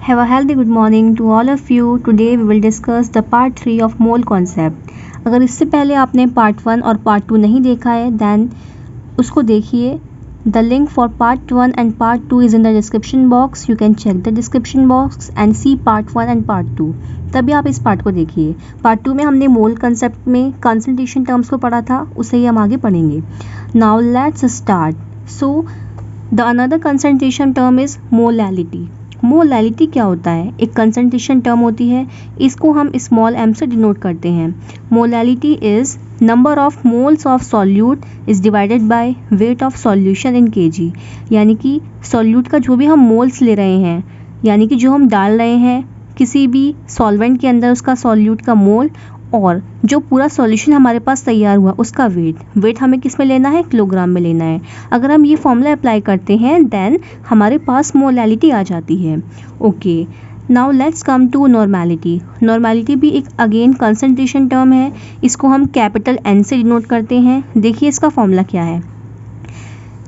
Have a healthy good morning to all of you. Today we will discuss the part 3 of mole concept. अगर इससे पहले आपने part 1 और part 2 नहीं देखा है then उसको देखिए. The link for part 1 and part 2 is in the description box. You can check the description box and see part 1 and part 2. तभी आप इस पार्ट को देखिए. पार्ट 2 में हमने मोल कंसेप्ट में कंसंट्रेशन टर्म्स को पढ़ा था, उसे ही हम आगे पढ़ेंगे. Now let's start. So the another concentration term is molality. Molality क्या होता है? एक कंसंट्रेशन टर्म होती है, इसको हम स्मॉल m से डिनोट करते हैं. Molality is number of moles of solute is divided by weight of solution in kg. यानी कि सॉल्यूट का जो भी हम मोल्स ले रहे हैं, यानी कि जो हम डाल रहे हैं किसी भी सॉल्वेंट के अंदर, उसका सॉल्यूट का मोल और जो पूरा सॉल्यूशन हमारे पास तैयार हुआ उसका वेट हमें किस में लेना है? किलोग्राम में लेना है. अगर हम ये फॉर्मूला अप्लाई करते हैं देन हमारे पास मोलैलिटी आ जाती है. Okay, now let's come to normality. Normality भी एक अगेन कंसंट्रेशन टर्म है, इसको हम कैपिटल N से डिनोट करते हैं. देखिए इसका फॉर्मूला क्या है.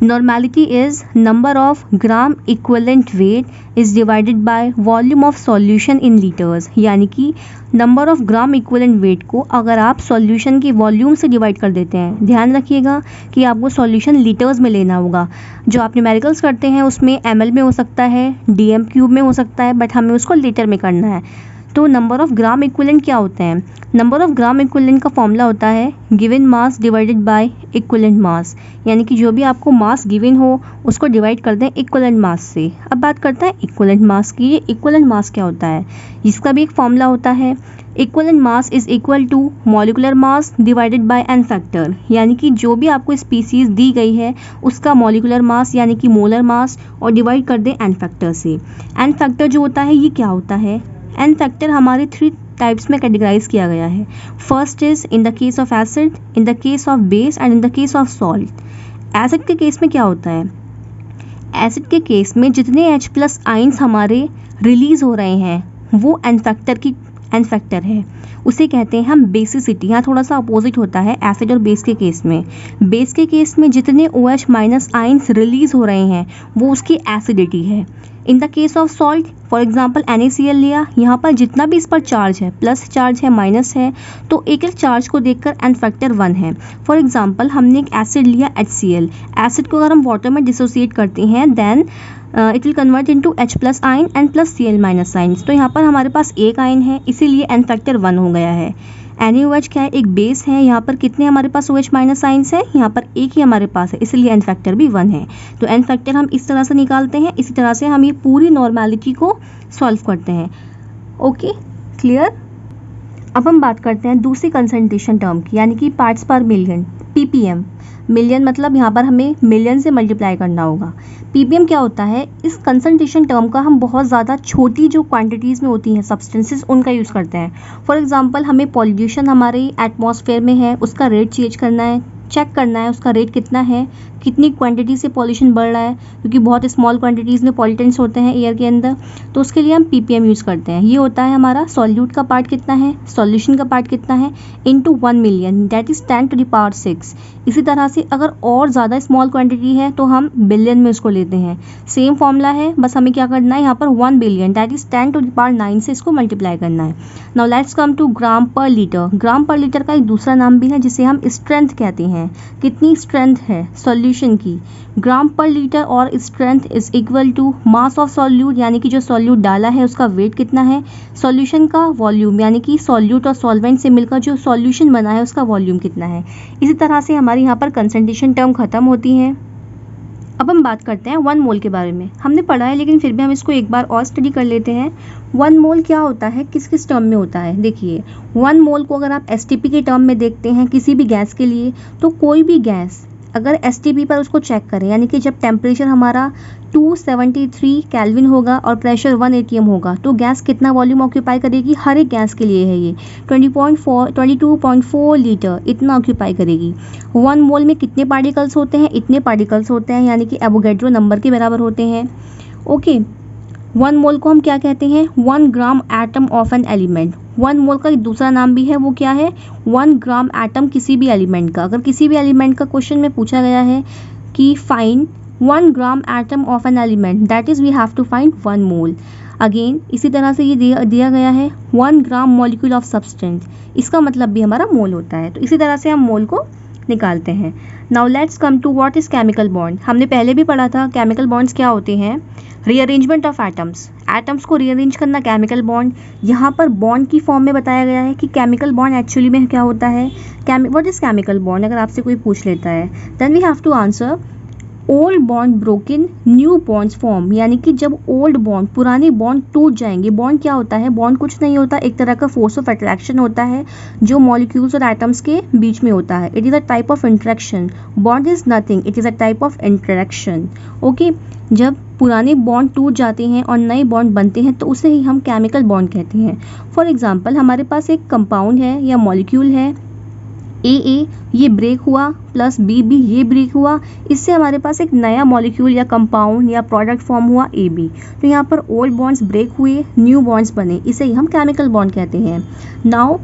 Normality is number of gram equivalent weight is divided by volume of solution in liters. यानी कि number of gram equivalent weight को अगर आप solution की वॉल्यूम से डिवाइड कर देते हैं, ध्यान रखिएगा कि आपको solution लीटर्स में लेना होगा. जो आप न्यूमेरिकल्स करते हैं उसमें ml में हो सकता है, dm क्यूब में हो सकता है, बट हमें उसको लीटर में करना है. तो नंबर ऑफ ग्राम इक्विवेलेंट क्या होते हैं? नंबर ऑफ ग्राम इक्विवेलेंट का फॉर्मूला होता है given mass divided by equivalent mass. यानी कि जो भी आपको मास गिवन हो उसको डिवाइड कर दें इक्विवेलेंट मास से. अब बात करते हैं इक्विवेलेंट मास की. ये इक्विवेलेंट मास क्या होता है? इसका भी एक फॉर्मूला होता है. Equivalent mass is equal to molecular mass divided by n factor. यानी कि जो भी आपको स्पीसीज दी गई है उसका मॉलिकुलर मास यानी कि मोलर मास और डिवाइड कर दें एन फैक्टर से. एन फैक्टर जो होता है ये क्या होता है? एन फैक्टर हमारे 3 टाइप्स में कैटेगराइज किया गया है. First is in the case of acid, in the case of base and in the case of salt. Acid के केस में क्या होता है? एसिड के केस में जितने H+ आइंस हमारे रिलीज हो रहे हैं वो एन फैक्टर है, उसे कहते हैं हम बेसिसिटी. यहाँ थोड़ा सा अपोजिट होता है एसिड और बेस के केस में. बेस के केस में जितने OH- आइंस रिलीज हो रहे हैं वो उसकी एसिडिटी है. In the case of salt, for example NaCl लिया, यहाँ पर जितना भी इस पर चार्ज है, प्लस चार्ज है, माइनस है, तो एक एक चार्ज को देखकर एन फैक्टर 1 है. फॉर एग्जाम्पल हमने एक एसिड लिया HCl. एसिड को अगर हम वाटर में डिसोसिएट करते हैं then it will convert into H+ ion and plus Cl- ion. तो यहाँ पर हमारे पास एक आइन है, इसीलिए एन फैक्टर 1 हो गया है. NaOH क्या है? एक बेस है. यहाँ पर कितने हमारे पास OH- आइंस है? यहाँ पर एक ही हमारे पास है, इसलिए एन फैक्टर भी 1 है. तो एन फैक्टर हम इस तरह से निकालते हैं. इसी तरह से हम ये पूरी नॉर्मैलिटी को सॉल्व करते हैं. Okay, clear. अब हम बात करते हैं दूसरी कंसंट्रेशन टर्म की, यानी कि पार्ट्स पर मिलियन, ppm. मिलियन मतलब यहाँ पर हमें मिलियन से मल्टीप्लाई करना होगा. ppm क्या होता है? इस कंसंट्रेशन टर्म का हम बहुत ज़्यादा छोटी जो क्वांटिटीज़ में होती हैं सब्सटेंसेस उनका यूज़ करते हैं. फॉर एग्जांपल हमें पॉल्यूशन हमारे एटमॉस्फेयर में है, उसका रेट चेंज करना है, चेक करना है उसका रेट कितना है, कितनी क्वांटिटी से पॉल्यूशन बढ़ रहा है, क्योंकि बहुत स्मॉल क्वांटिटीज़ में पॉल्यूटेंट्स होते हैं एयर के अंदर, तो उसके लिए हम ppm यूज़ करते हैं. ये होता है हमारा सॉल्यूट का पार्ट कितना है, सॉल्यूशन का पार्ट कितना है, इनटू 1 मिलियन, दैट इज़ 10⁻⁶. इसी तरह से अगर और ज़्यादा स्मॉल क्वांटिटी है तो हम बिलियन में उसको लेते हैं. सेम फॉर्मूला है, बस हमें क्या करना है, यहाँ पर 1 बिलियन दैट इज़ 10⁹ से इसको मल्टीप्लाई करना है. नाउ लेट्स कम टू ग्राम पर लीटर. ग्राम पर लीटर का एक दूसरा नाम भी है जिसे हम स्ट्रेंथ कहते हैं. कितनी स्ट्रेंथ है सॉल्यूशन की? ग्राम पर लीटर और strength is equal to mass of solute, यानी कि जो सॉल्यूट डाला है उसका वेट कितना है, सॉल्यूशन का वॉल्यूम यानी कि सॉल्यूट और सॉल्वेंट से मिलकर जो सॉल्यूशन बना है उसका वॉल्यूम कितना है. इसी तरह से हमारी यहाँ पर कंसंट्रेशन टर्म खत्म होती है. अब हम बात करते हैं 1 मोल के बारे में. हमने पढ़ा है लेकिन फिर भी हम इसको एक बार और स्टडी कर लेते हैं. 1 मोल क्या होता है, किस किस टर्म में होता है? देखिए 1 मोल को अगर आप STP के टर्म में देखते हैं किसी भी गैस के लिए, तो कोई भी गैस अगर STP पर उसको चेक करें, यानी कि जब टेम्परेचर हमारा 273 केल्विन होगा और प्रेशर 1 atm होगा, तो गैस कितना वॉल्यूम ऑक्यूपाई करेगी? हर एक गैस के लिए है ये 22.4 लीटर इतना ऑक्यूपाई करेगी. 1 मोल में कितने पार्टिकल्स होते हैं? इतने पार्टिकल्स होते हैं, यानी कि एवोगैड्रो नंबर के बराबर होते हैं. ओके, 1 मोल को हम क्या कहते हैं? 1 gram atom of an element. 1 मोल का एक दूसरा नाम भी है, वो क्या है? 1 ग्राम एटम किसी भी एलिमेंट का. अगर किसी भी एलिमेंट का क्वेश्चन में पूछा गया है कि find 1 gram atom of an element, that is we have to find 1 mole. Again इसी तरह से ये दिया गया है 1 ग्राम मॉलिक्यूल ऑफ सब्सटेंस, इसका मतलब भी हमारा मोल होता है। तो इसी तरह से हम मोल को निकालते हैं। Now let's come to what is chemical bond. हमने पहले भी पढ़ा था केमिकल बॉन्ड्स क्या होते हैं, रीअरेंजमेंट ऑफ एटम्स, एटम्स को रीअरेंज करना केमिकल बॉन्ड। यहाँ पर बॉन्ड की फॉर्म में बताया गया है कि केमिकल बॉन्ड एक्चुअली में क्या होता है, व्हाट इज केमिकल बॉन्ड। अगर आपसे कोई पूछ लेता है then we have to answer old bond broken new bonds form, यानी कि जब ओल्ड बॉन्ड पुराने बॉन्ड टूट जाएंगे। बॉन्ड क्या होता है, बॉन्ड कुछ नहीं होता, एक तरह का फोर्स ऑफ अट्रैक्शन होता है जो मॉलिक्यूल्स और एटम्स के बीच में होता है। It is a type of interaction, bond is nothing, it is a type of interaction. Okay, जब पुराने बॉन्ड टूट जाते हैं और नए बॉन्ड बनते हैं तो उसे ही हम केमिकल बॉन्ड कहते हैं। फॉर एग्जाम्पल हमारे पास एक कंपाउंड है या मॉलिक्यूल है ए, ये ब्रेक हुआ, प्लस बी ये ब्रेक हुआ, इससे हमारे पास एक नया मॉलिक्यूल या कंपाउंड या प्रोडक्ट फॉर्म हुआ AB। तो यहाँ पर ओल्ड बॉन्ड्स ब्रेक हुए, न्यू बॉन्ड्स बने, इसे ही हम केमिकल बॉन्ड कहते हैं। Now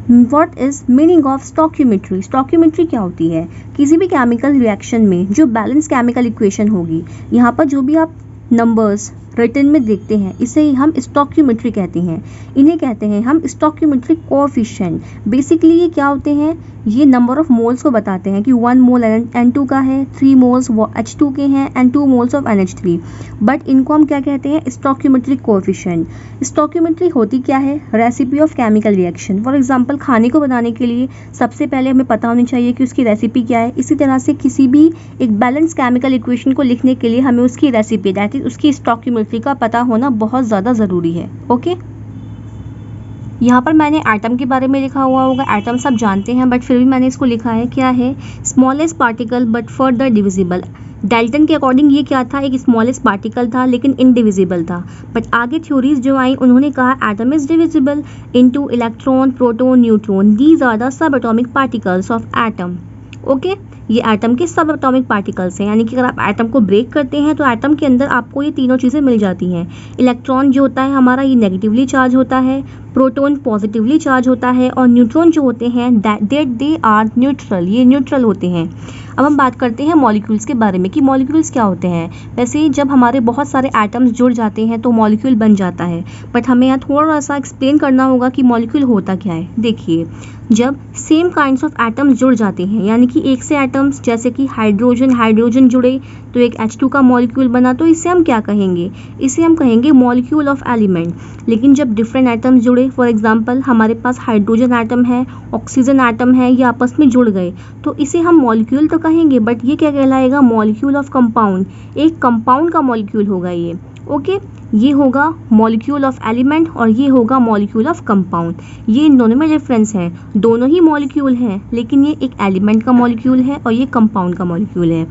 what is meaning of stoichiometry. Stoichiometry क्या होती है, किसी भी केमिकल रिएक्शन में जो बैलेंस केमिकल इक्वेशन होगी, यहाँ पर जो भी आप नंबर्स रिटन में देखते हैं इसे ही हम स्टोइकियोमेट्री कहते हैं। इन्हें कहते हैं हम स्टोइकियोमेट्रिक कोएफिशिएंट। बेसिकली ये क्या होते हैं, ये नंबर ऑफ मोल्स को बताते हैं कि 1 मोल N2 का है, 3 मोल्स H2 के हैं and 2 moles of NH3। But इनको हम क्या कहते हैं, स्टोइकियोमेट्रिक कोएफिशिएंट। स्टोइकियोमेट्री होती क्या है, recipe of chemical reaction. For example खाने को बनाने के लिए सबसे पहले हमें पता होनी चाहिए कि उसकी रेसिपी क्या है। इसी तरह से किसी भी एक बैलेंस केमिकल इक्वेशन को लिखने के लिए हमें उसकी रेसिपी दैट इज उसकी स्टोइकियोमेट्री का पता होना बहुत ज़्यादा ज़रूरी है। ओके, यहाँ पर मैंने एटम के बारे में लिखा हुआ होगा, एटम सब जानते हैं बट फिर भी मैंने इसको लिखा है, क्या है, smallest particle but further divisible. Dalton के अकॉर्डिंग ये क्या था, एक स्मॉलेस्ट पार्टिकल था लेकिन इनडिविजिबल था। बट आगे थ्योरीज जो आई उन्होंने कहा atom is divisible into electron, proton, neutron, these are the subatomic particles of atom. Okay, ये एटम के सब एटॉमिक पार्टिकल्स हैं, यानी कि अगर आप एटम को ब्रेक करते हैं तो एटम के अंदर आपको ये तीनों चीज़ें मिल जाती हैं। इलेक्ट्रॉन जो होता है हमारा ये नेगेटिवली चार्ज होता है, प्रोटॉन पॉजिटिवली चार्ज होता है और न्यूट्रॉन जो होते हैं दे आर न्यूट्रल, ये न्यूट्रल होते हैं। अब हम बात करते हैं मॉलिक्यूल्स के बारे में कि मॉलिक्यूल्स क्या होते हैं। वैसे जब हमारे बहुत सारे एटम्स जुड़ जाते हैं तो मॉलिक्यूल बन जाता है, बट हमें यहाँ थोड़ा सा एक्सप्लेन करना होगा कि मॉलिक्यूल होता क्या है। देखिए, जब सेम काइंड्स ऑफ एटम्स जुड़ जाते हैं, यानी कि एक से एटम्स जैसे कि हाइड्रोजन जुड़े तो एक H2 का मॉलिक्यूल बना, तो इसे हम क्या कहेंगे, इसे हम कहेंगे मॉलिक्यूल ऑफ एलिमेंट। लेकिन जब डिफरेंट एटम्स जुड़े, फॉर एग्जांपल हमारे पास हाइड्रोजन एटम है, ऑक्सीजन एटम है, ये आपस में जुड़ गए तो इसे हम मॉलिक्यूल तो कहेंगे, बट ये क्या कहलाएगा, मॉलिक्यूल ऑफ कंपाउंड। एक कंपाउंड का मॉलिक्यूल होगा ये। ओके, ये होगा मॉलिक्यूल ऑफ एलिमेंट और ये होगा मॉलिक्यूल ऑफ कंपाउंड। ये इन दोनों में डिफरेंस है, दोनों ही मॉलिक्यूल हैं लेकिन ये एक एलिमेंट का मॉलिक्यूल है और ये कंपाउंड का मॉलिक्यूल है।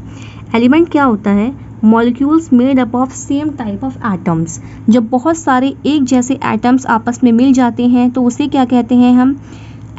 एलिमेंट क्या होता है, molecules made up of same type of atoms. जब बहुत सारे एक जैसे एटम्स आपस में मिल जाते हैं तो उसे क्या कहते हैं, हम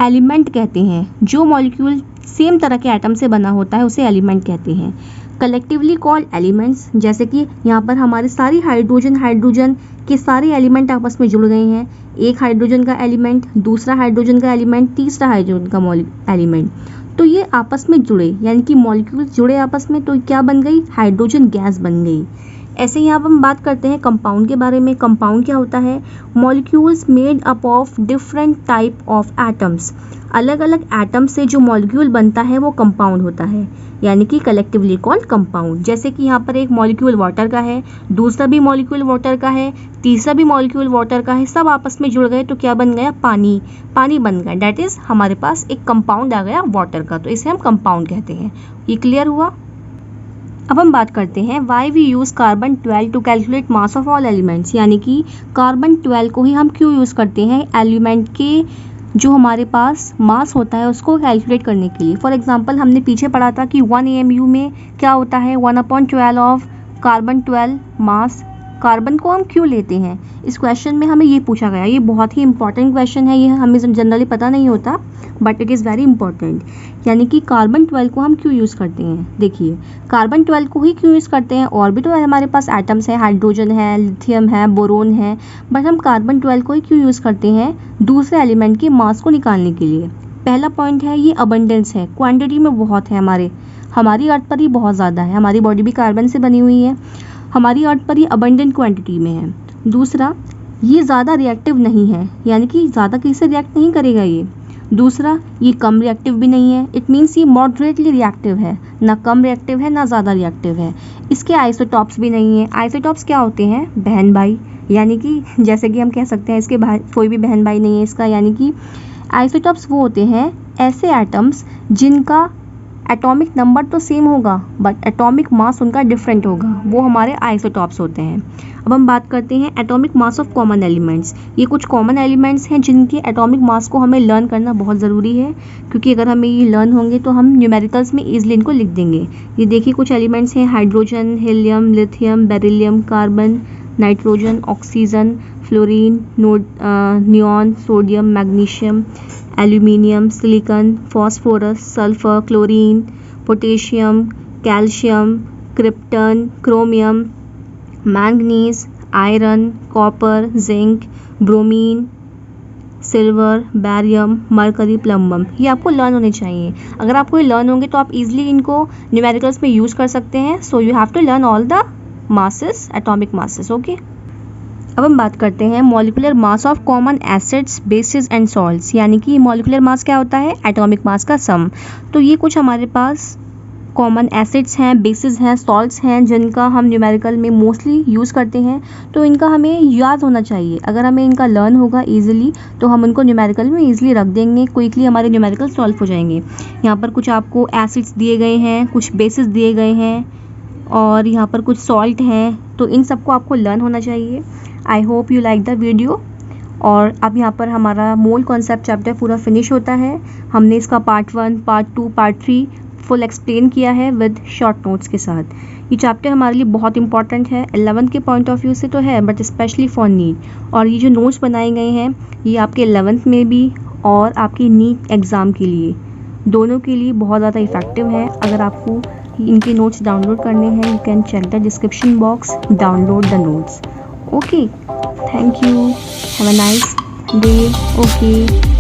एलिमेंट कहते हैं। जो मॉलिक्यूल सेम तरह के एटम से बना होता है उसे एलिमेंट कहते हैं। कलेक्टिवली कॉल्ड एलिमेंट्स, जैसे कि यहाँ पर हमारे सारी हाइड्रोजन के सारे एलिमेंट आपस में जुड़ गए हैं। एक हाइड्रोजन का एलिमेंट, दूसरा हाइड्रोजन का एलिमेंट, तीसरा हाइड्रोजन का एलिमेंट, तो ये आपस में जुड़े, यानी कि मॉलिक्यूल्स जुड़े आपस में तो क्या बन गई, हाइड्रोजन गैस बन गई। ऐसे ही अब हम बात करते हैं कंपाउंड के बारे में। कंपाउंड क्या होता है, molecules made up of different type of atoms. अलग अलग एटम से जो मॉलिक्यूल बनता है वो कंपाउंड होता है, यानी कि कलेक्टिवली कॉल्ड कंपाउंड। जैसे कि यहाँ पर एक मॉलिक्यूल वाटर का है, दूसरा भी मॉलिक्यूल वाटर का है, तीसरा भी मॉलिक्यूल वाटर का है, सब आपस में जुड़ गए तो क्या बन गया, पानी बन गया। डेट इज हमारे पास एक कंपाउंड आ गया वाटर का, तो इसे हम कंपाउंड कहते हैं। ये क्लियर हुआ। अब हम बात करते हैं why we use carbon 12 to calculate mass of all elements, यानी कि कार्बन 12 को ही हम क्यों यूज़ करते हैं एलिमेंट के जो हमारे पास मास होता है उसको कैलकुलेट करने के लिए। फॉर एग्जांपल हमने पीछे पढ़ा था कि 1 AMU में क्या होता है, 1/12 ऑफ कार्बन 12 मास। कार्बन को हम क्यों लेते हैं, इस क्वेश्चन में हमें ये पूछा गया। ये बहुत ही इंपॉर्टेंट क्वेश्चन है, ये हमें जनरली पता नहीं होता but it is very important. यानी कि कार्बन 12 को हम क्यों यूज़ करते हैं, देखिए कार्बन 12 को ही क्यों यूज़ करते हैं, और भी तो हमारे पास एटम्स है, हाइड्रोजन है, लिथियम है, बोरोन है, बट हम कार्बन 12 को ही क्यों यूज़ करते हैं, दूसरे एलिमेंट के मास को निकालने के लिए। पहला पॉइंट है ये अबंडेंस है, क्वांटिटी में बहुत है, हमारी अर्थ पर ही बहुत ज़्यादा है, हमारी बॉडी भी कार्बन से बनी हुई है, हमारी अर्थ पर ही अबंडेंट क्वांटिटी में है। दूसरा, ये ज़्यादा रिएक्टिव नहीं है, यानी कि ज़्यादा किसी से रिएक्ट नहीं करेगा ये। दूसरा, ये कम रिएक्टिव भी नहीं है, इट मीन्स ये मॉडरेटली रिएक्टिव है, ना कम रिएक्टिव है ना ज़्यादा रिएक्टिव है। इसके आइसोटॉप्स भी नहीं है। आइसोटॉप्स क्या होते हैं? बहन भाई, यानी कि जैसे कि हम कह सकते हैं इसके कोई भी बहन भाई नहीं है इसका, यानी कि आइसोटॉप्स वो होते हैं ऐसे एटम्स जिनका एटॉमिक नंबर तो सेम होगा बट एटॉमिक मास उनका डिफरेंट होगा, वो हमारे आइसोटॉप्स होते हैं। अब हम बात करते हैं atomic mass of common elements. ये कुछ कॉमन एलिमेंट्स हैं जिनके एटॉमिक मास को हमें लर्न करना बहुत ज़रूरी है, क्योंकि अगर हमें ये लर्न होंगे तो हम न्यूमेरिकल्स में ईजिली इनको लिख देंगे। ये देखिए कुछ एलिमेंट्स हैं, hydrogen, helium, lithium, beryllium, carbon, nitrogen, oxygen, fluorine, neon, sodium, magnesium, aluminium, silicon, phosphorus, sulphur, chlorine, potassium, calcium, krypton, chromium, manganese, iron, copper, zinc, bromine, silver, barium, mercury, plumbum. ये आपको learn होने चाहिए। अगर आपको ये learn होंगे तो आप इजीली इनको न्यूमेरिकल्स में यूज़ कर सकते हैं। So you have to learn all the masses, atomic masses. Okay, अब हम बात करते हैं molecular mass of common acids, bases and salts, यानी कि मॉलिकुलर मास क्या होता है? एटॉमिक मास का सम। तो ये कुछ हमारे पास कॉमन एसिड्स हैं, बेसिस हैं, सॉल्ट्स हैं जिनका हम न्यूमेरिकल में मोस्टली यूज़ करते हैं, तो इनका हमें याद होना चाहिए। अगर हमें इनका लर्न होगा ईजिली तो हम उनको न्यूमेरिकल में ईजिली रख देंगे, क्विकली हमारे न्यूमेरिकल सॉल्व हो जाएंगे। यहाँ पर कुछ आपको एसिड्स दिए गए हैं, कुछ बेसिस दिए गए हैं और यहाँ पर कुछ सॉल्ट हैं, तो इन सबको आपको लर्न होना चाहिए। I hope you like the video. और अब यहाँ पर हमारा मोल कॉन्सेप्ट चैप्टर पूरा फिनिश होता है। हमने इसका part 1, part 2, part 3 full explain किया है विद शॉर्ट नोट्स के साथ। ये चैप्टर हमारे लिए बहुत इंपॉर्टेंट है, 11th के पॉइंट ऑफ व्यू से तो है बट स्पेशली फॉर नीट। और ये जो नोट्स बनाए गए हैं ये आपके 11th में भी और आपकी नीट एग्ज़ाम के लिए, दोनों के लिए बहुत ज़्यादा इफ़ेक्टिव है। अगर आपको इनके नोट्स डाउनलोड करने हैं you can check the description box, download the notes. Okay, thank you, have a nice day. Okay.